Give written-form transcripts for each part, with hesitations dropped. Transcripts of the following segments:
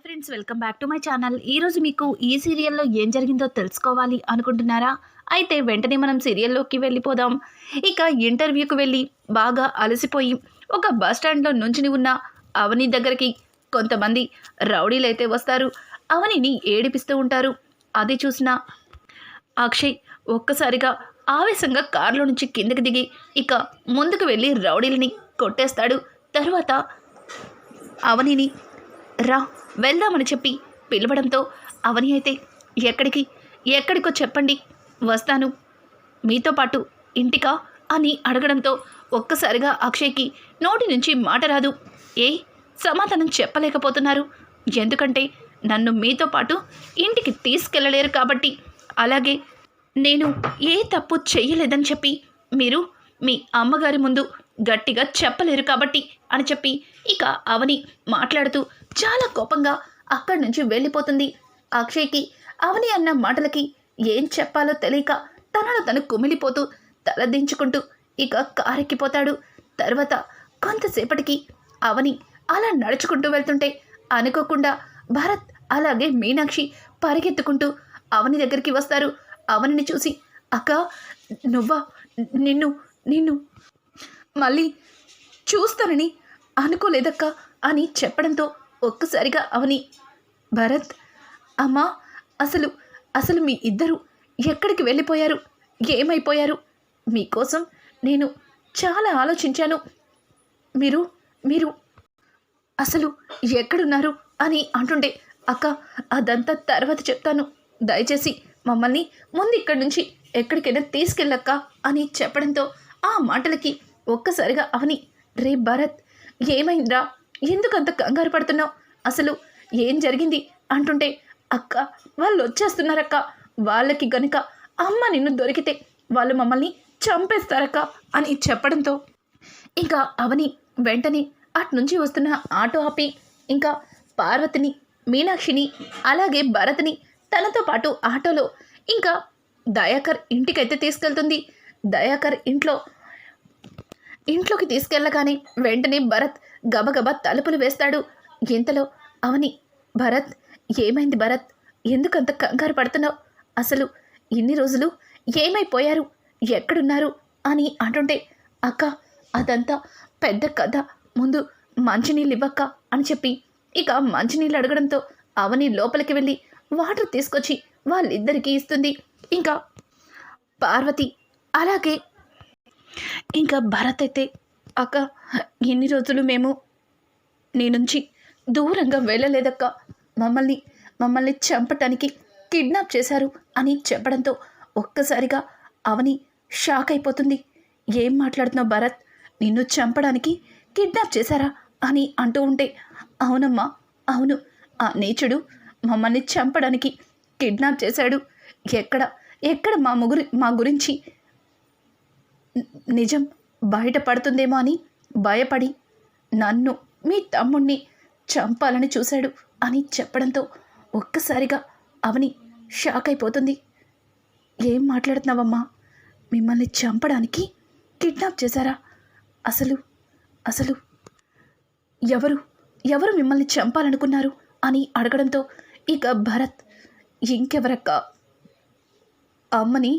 Hi friends, welcome back to my channel. ఈరోజు మీకు ఈ సీరియల్లో ఏం జరిగిందో తెలుసుకోవాలి అనుకుంటున్నారా? అయితే వెంటనే మనం సీరియల్లోకి వెళ్ళిపోదాం. ఇక ఇంటర్వ్యూకి వెళ్ళి బాగా అలసిపోయి ఒక బస్ స్టాండ్లో నుంచుని ఉన్న అవని దగ్గరికి కొంతమంది రౌడీలైతే వస్తారు. అవనిని ఏడిపిస్తూ ఉంటారు. అది చూసిన అక్షయ్ ఒక్కసారిగా ఆవేశంగా కారులో నుంచి కిందకి దిగి ఇక ముందుకు వెళ్ళి రౌడీలని కొట్టేస్తాడు. తర్వాత అవనిని రా వెళ్దామని చెప్పి పిలవడంతో అవని అయితే ఎక్కడికో చెప్పండి, వస్తాను, మీతో పాటు ఇంటికా అని అడగడంతో ఒక్కసారిగా అక్షయ్కి నోటి నుంచి మాట రాదు. సమాధానం చెప్పలేకపోతున్నారు, ఎందుకంటే నన్ను మీతో పాటు ఇంటికి తీసుకెళ్ళలేరు కాబట్టి, అలాగే నేను ఏ తప్పు చెయ్యలేదని చెప్పి మీరు మీ అమ్మగారి ముందు గట్టిగా చెప్పలేరు కాబట్టి అని చెప్పి ఇక అవని మాట్లాడుతూ చాలా కోపంగా అక్కడి నుంచి వెళ్ళిపోతుంది. అక్షయ్కి అవని అన్న మాటలకి ఏం చెప్పాలో తెలియక తనను తను కుమిలిపోతూ తలదించుకుంటూ ఇక కారెక్కిపోతాడు. తర్వాత కొంతసేపటికి అవని అలా నడుచుకుంటూ వెళ్తుంటే అనుకోకుండా భరత్ అలాగే మీనాక్షి పరిగెత్తుకుంటూ అవని దగ్గరికి వస్తారు. అవనిని చూసి, అక్క నువ్వా, నిన్ను మళ్ళీ చూస్తానని అనుకోలేదక్క అని చెప్పడంతో ఒక్కసారిగా అవని, భరత్ అమ్మా, అసలు మీ ఇద్దరు ఎక్కడికి వెళ్ళిపోయారు, ఏమైపోయారు? మీకోసం నేను చాలా ఆలోచించాను, మీరు అసలు ఎక్కడున్నారు అని అంటుంటే, అక్క అదంతా తర్వాత చెప్తాను, దయచేసి మమ్మల్ని ముందు ఇక్కడి నుంచి ఎక్కడికైనా తీసుకెళ్ళక్క అని చెప్పడంతో ఆ మాటలకి ఒక్కసారిగా అవని, రే భరత్ ఏమైందిరా, ఎందుకంత కంగారు పడుతున్నావు, అసలు ఏం జరిగింది అంటుంటే, అక్క వాళ్ళు వచ్చేస్తున్నారక్క, వాళ్ళకి గనుక అమ్మ నిన్ను దొరికితే వాళ్ళు మమ్మల్ని చంపేస్తారక్క అని చెప్పడంతో ఇంకా అవని వెంటనే అటు నుంచి వస్తున్న ఆటో ఆపి ఇంకా పార్వతిని, మీనాక్షిని అలాగే భరత్ని తనతో పాటు ఆటోలో ఇంకా దయాకర్ ఇంటికైతే తీసుకెళ్తుంది. దయాకర్ ఇంట్లోకి తీసుకెళ్ళగానే వెంటనే భరత్ గబగబా తలుపులు వేస్తాడు. ఇంతలో అవని, భరత్ ఏమైంది భరత్, ఎందుకంత కంగారు పడుతున్నావు, అసలు ఇన్ని రోజులు ఏమైపోయారు, ఎక్కడున్నారు అని అంటుంటే, అక్క అదంతా పెద్ద కథ, ముందు మంచినీళ్ళు ఇవ్వక్క అని చెప్పి ఇక మంచినీళ్ళు అడగడంతో అవని లోపలికి వెళ్ళి వాటర్ తీసుకొచ్చి వాళ్ళిద్దరికీ ఇస్తుంది. ఇంకా పార్వతి అలాగే ఇంకా భరత్ అయితే, అక్క ఎన్ని రోజులు మేము నీ నుంచి దూరంగా వెళ్ళలేదక్క, మమ్మల్ని చంపటానికి కిడ్నాప్ చేశారు అని చెప్పడంతో ఒక్కసారిగా అవని షాక్ అయిపోతుంది. ఏం మాట్లాడుతున్నావు భరత్, నిన్ను చంపడానికి కిడ్నాప్ చేశారా అని అంటూ ఉంటే, అవునమ్మా అవును, ఆ నీచుడు మమ్మల్ని చంపడానికి కిడ్నాప్ చేశాడు, ఎక్కడ మా గురించి నిజం బయటపడుతుందేమో అని భయపడి నన్ను మీ తమ్ముణ్ణి చంపాలని చూశాడు అని చెప్పడంతో ఒక్కసారిగా అవని షాక్ అయిపోతుంది. ఏం మాట్లాడుతున్నావమ్మా, మిమ్మల్ని చంపడానికి కిడ్నాప్ చేశారా, అసలు ఎవరు మిమ్మల్ని చంపాలనుకున్నారు అని అడగడంతో ఇక భరత్, ఇంకెవరక్క, అమ్మని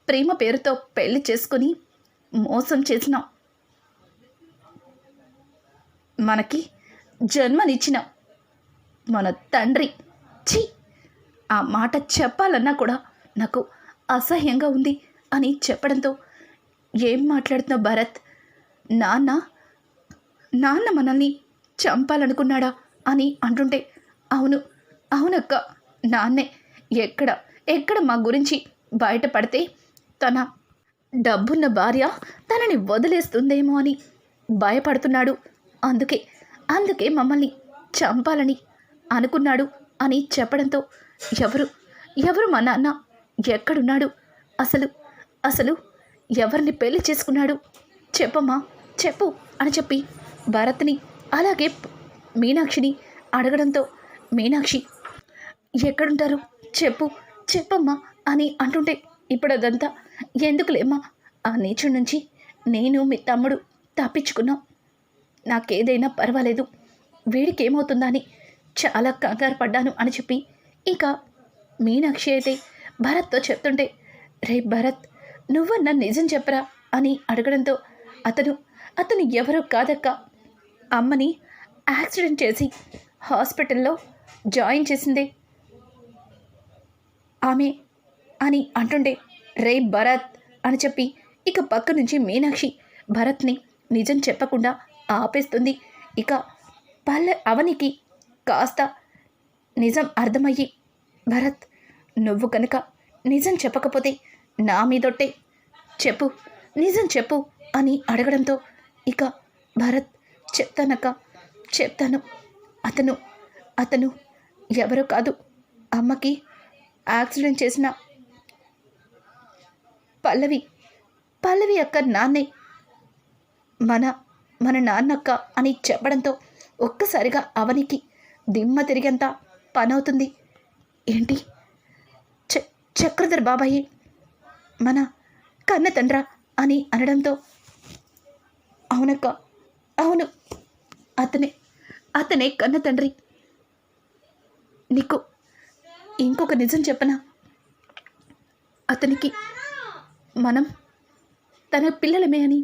ప్రేమ పేరుతో పెళ్లి చేసుకొని మోసం చేసిన, మనకి జన్మనిచ్చిన మన తండ్రి, ఛీ ఆ మాట చెప్పాలన్నా కూడా నాకు అసహ్యంగా ఉంది అని చెప్పడంతో, ఏం మాట్లాడుతున్నావు భరత్, నాన్న మనల్ని చంపాలనుకున్నాడా అని అంటుంటే, అవునక్క, నాన్నే ఎక్కడ మా గురించి బయటపడితే తన డబ్బున్న భార్య తనని వదిలేస్తుందేమో అని భయపడుతున్నాడు, అందుకే మమ్మల్ని చంపాలని అనుకున్నాడు అని చెప్పడంతో, ఎవరు మా నాన్న, ఎక్కడున్నాడు, అసలు ఎవరిని పెళ్లి చేసుకున్నాడు, చెప్పమ్మా చెప్పు అని చెప్పి భరత్ని అలాగే మీనాక్షిని అడగడంతో, మీనాక్షి ఎక్కడుంటారు చెప్పమ్మా అని అంటుంటే, ఇప్పుడు అదంతా ఎందుకులేమ్మా, ఆ నీచు నుంచి నేను మీ తమ్ముడు తప్పించుకున్నాం, నాకేదైనా పర్వాలేదు, వీడికి ఏమవుతుందా అని చాలా కంగారు పడ్డాను అని చెప్పి ఇంకా మీనాక్షి అయితే భరత్తో చెప్తుంటే, రే భరత్, నువ్వన్నా నిజం చెప్పరా అని అడగడంతో అతను ఎవరో కాదక్క, అమ్మని యాక్సిడెంట్ చేసి హాస్పిటల్లో జాయిన్ చేసిందే ఆమె అని అంటుండే, రే భరత్ అని చెప్పి ఇక పక్క నుంచి మీనాక్షి భరత్ని నిజం చెప్పకుండా ఆపేస్తుంది. ఇక అవనికి కాస్త నిజం అర్థమయ్యి, భరత్, నువ్వు కనుక నిజం చెప్పకపోతే నా మీదొట్టే, చెప్పు, నిజం చెప్పు అని అడగడంతో ఇక భరత్, చెప్తానక్క, చెప్తాను, అతను ఎవరో కాదు, అమ్మకి యాక్సిడెంట్ చేసిన పల్లవి అక్క నాన్నే, మన నాన్నక్క అని చెప్పడంతో ఒక్కసారిగా అవనికి దిమ్మ తిరిగేంత పనవుతుంది. ఏంటి, చక్రధర్ బాబాయి మన కన్న తండ్రా అని అనడంతో, అవునక్క, అవును, అతనే కన్న తండ్రి. నీకు ఇంకొక నిజం చెప్పనా, అతనికి మనం తన పిల్లలమే అని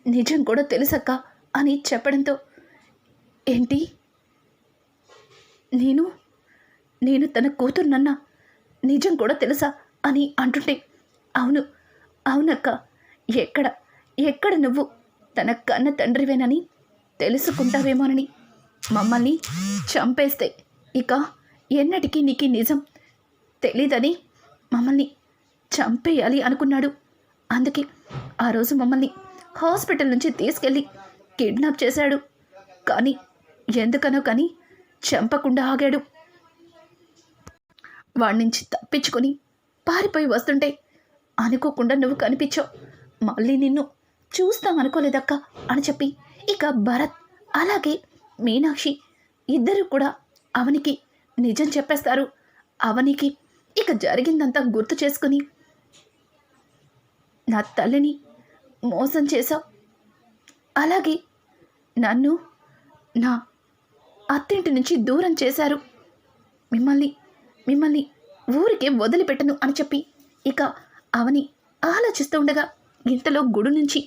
నిజం కూడా తెలుసక్క అని చెప్పడంతో, ఏంటి, నేను తన కూతురునన్న నిజం కూడా తెలుసా అని అంటుంటే, అవునక్క, ఎక్కడ నువ్వు తన కన్న తండ్రివేనని తెలుసుకుంటావేమోనని మమ్మల్ని చంపేస్తే ఇక ఎన్నటికీ నీకు నిజం తెలీదని మమ్మల్ని చంపేయాలి అనుకున్నాడు. అందుకే ఆ రోజు మమ్మల్ని హాస్పిటల్ నుంచి తీసుకెళ్ళి కిడ్నాప్ చేశాడు. కానీ ఎందుకనో కానీ చంపకుండా ఆగాడు. వాడి నుంచి తప్పించుకొని పారిపోయి వస్తుంటే అనుకోకుండా నువ్వు కనిపించావు. మళ్ళీ నిన్ను చూస్తామనుకోలేదక్క అని చెప్పి ఇక భరత్ అలాగే మీనాక్షి ఇద్దరు కూడా అవనికి నిజం చెప్పేస్తారు. అవనికి ఇక జరిగిందంతా గుర్తు చేసుకుని, నా తల్లిని మోసం చేశావు, అలాగే నన్ను నా అత్తింటి నుంచి దూరం చేశారు, మిమ్మల్ని ఊరికే వదిలిపెట్టను అని చెప్పి ఇక అవని ఆలోచిస్తూ ఉండగా ఇంతలో గుడి నుంచి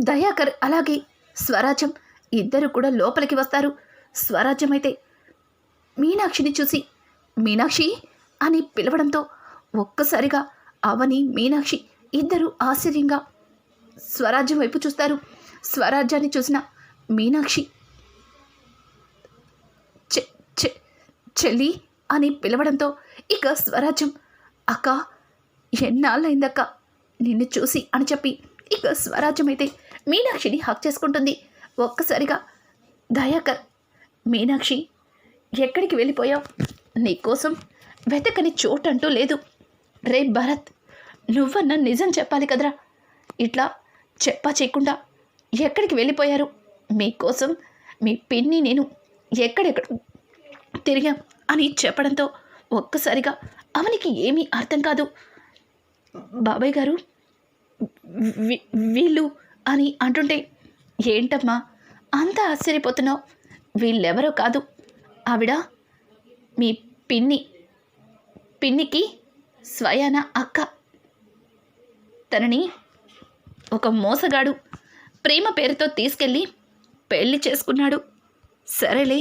దయాకర్ అలాగే స్వరాజ్యం ఇద్దరు కూడా లోపలికి వస్తారు. స్వరాజ్యం అయితే మీనాక్షిని చూసి మీనాక్షి అని పిలవడంతో ఒక్కసారిగా అవని మీనాక్షి ఇద్దరు ఆశ్చర్యంగా స్వరాజ్యం వైపు చూస్తారు. స్వరాజ్యాన్ని చూసిన మీనాక్షి చెల్లి అని పిలవడంతో ఇక స్వరాజ్యం, అక్క, ఎన్నాళ్ళైందక్క నిన్ను చూసి అని చెప్పి ఇక స్వరాజ్యం అయితే మీనాక్షిని హక్ చేసుకుంటుంది. ఒక్కసారిగా దయాకర్, మీనాక్షి ఎక్కడికి వెళ్ళిపోయావు, నీకోసం వెతకని చోటంటూ లేదు. రే భరత్, నువ్వన్నా నిజం చెప్పాలి కదరా, ఇట్లా చేయకుండా ఎక్కడికి వెళ్ళిపోయారు, మీకోసం మీ పిన్ని నేను ఎక్కడెక్కడ తిరిగాం అని చెప్పడంతో ఒక్కసారిగా అవనికి ఏమీ అర్థం కాదు. బాబాయ్ గారు, వీళ్ళు అని అంటుంటే, ఏంటమ్మా అంత ఆశ్చర్యపోతున్నావు, వీళ్ళెవరో కాదు, ఆవిడ మీ పిన్నికి స్వయాన అక్క. తనని ఒక మోసగాడు ప్రేమ పేరుతో తీసుకెళ్ళి పెళ్లి చేసుకున్నాడు. సరేలే,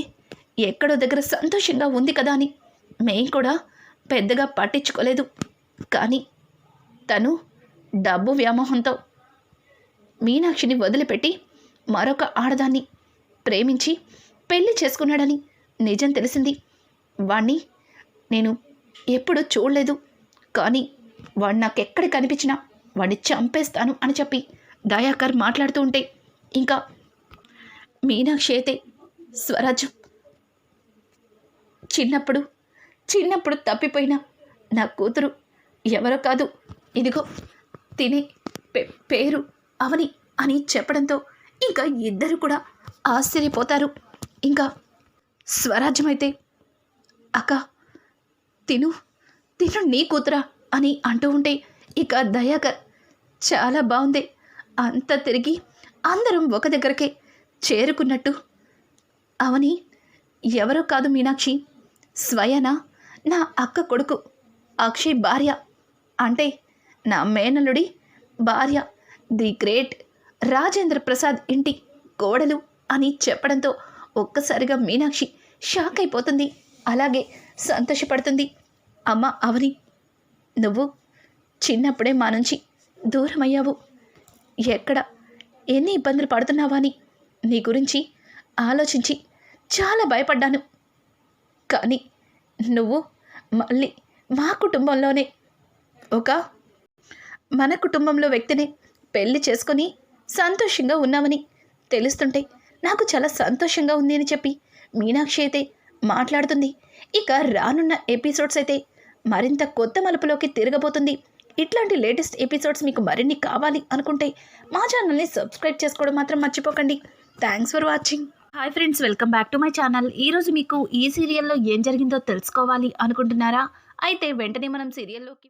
ఎక్కడో దగ్గర సంతోషంగా ఉంది కదా అని మేం కూడా పెద్దగా పట్టించుకోలేదు. కానీ తను డబ్బు వ్యామోహంతో మీనాక్షిని వదిలిపెట్టి మరొక ఆడదాన్ని ప్రేమించి పెళ్లి చేసుకున్నాడని నిజం తెలిసింది. వాణ్ణి నేను ఎప్పుడూ చూడలేదు, కానీ వాడు నాకెక్కడ కనిపించినా వాడిని చంపేస్తాను అని చెప్పి దయాకర్ మాట్లాడుతూ ఉంటే ఇంకా మీనాక్షి అయితే, స్వరాజ్యం, చిన్నప్పుడు తప్పిపోయిన నా కూతురు ఎవరో కాదు, ఇదిగో తినే పేరు అవని అని చెప్పడంతో ఇంకా ఇద్దరు కూడా ఆశ్చర్యపోతారు. ఇంకా స్వరాజ్యం అయితే, అక్క, తిను నీ కూతురా అని అంటూ ఉంటే ఇక దయాకర్, చాలా బాగుంది, అంతా తిరిగి అందరం ఒక దగ్గరకే చేరుకున్నట్టు అవని ఎవరో కాదు మీనాక్షి, స్వయన నా అక్క కొడుకు అక్షయ్ భార్య, అంటే నా మేనల్లుడి భార్య, ది గ్రేట్ రాజేంద్ర ప్రసాద్ ఇంటి కోడలు అని చెప్పడంతో ఒక్కసారిగా మీనాక్షి షాక్ అయిపోతుంది. అలాగే సంతోషపడుతుంది. అమ్మ అవని, నువ్వు చిన్నప్పుడే మా నుంచి దూరమయ్యావు. ఎక్కడ ఎన్ని ఇబ్బందులు పడుతున్నావా అని నీ గురించి ఆలోచించి చాలా భయపడ్డాను. కానీ నువ్వు మళ్ళీ మా కుటుంబంలోనే మన కుటుంబంలో వ్యక్తిని పెళ్లి చేసుకొని సంతోషంగా ఉన్నామని తెలుస్తుంటే నాకు చాలా సంతోషంగా ఉంది అని చెప్పి మీనాక్షి అయితే మాట్లాడుతుంది. ఇక రానున్న ఎపిసోడ్స్ అయితే మరింత కొత్త మలుపులోకి తిరగబోతుంది. ఇట్లాంటి లేటెస్ట్ ఎపిసోడ్స్ మీకు మరిన్ని కావాలి అనుకుంటే మా ఛానల్ని సబ్స్క్రైబ్ చేసుకోవడం మాత్రం మర్చిపోకండి. Thanks for watching. Hi friends, welcome back to my channel. ఈరోజు మీకు ఈ సీరియల్లో ఏం జరిగిందో తెలుసుకోవాలి అనుకుంటున్నారా? అయితే వెంటనే మనం సీరియల్లోకి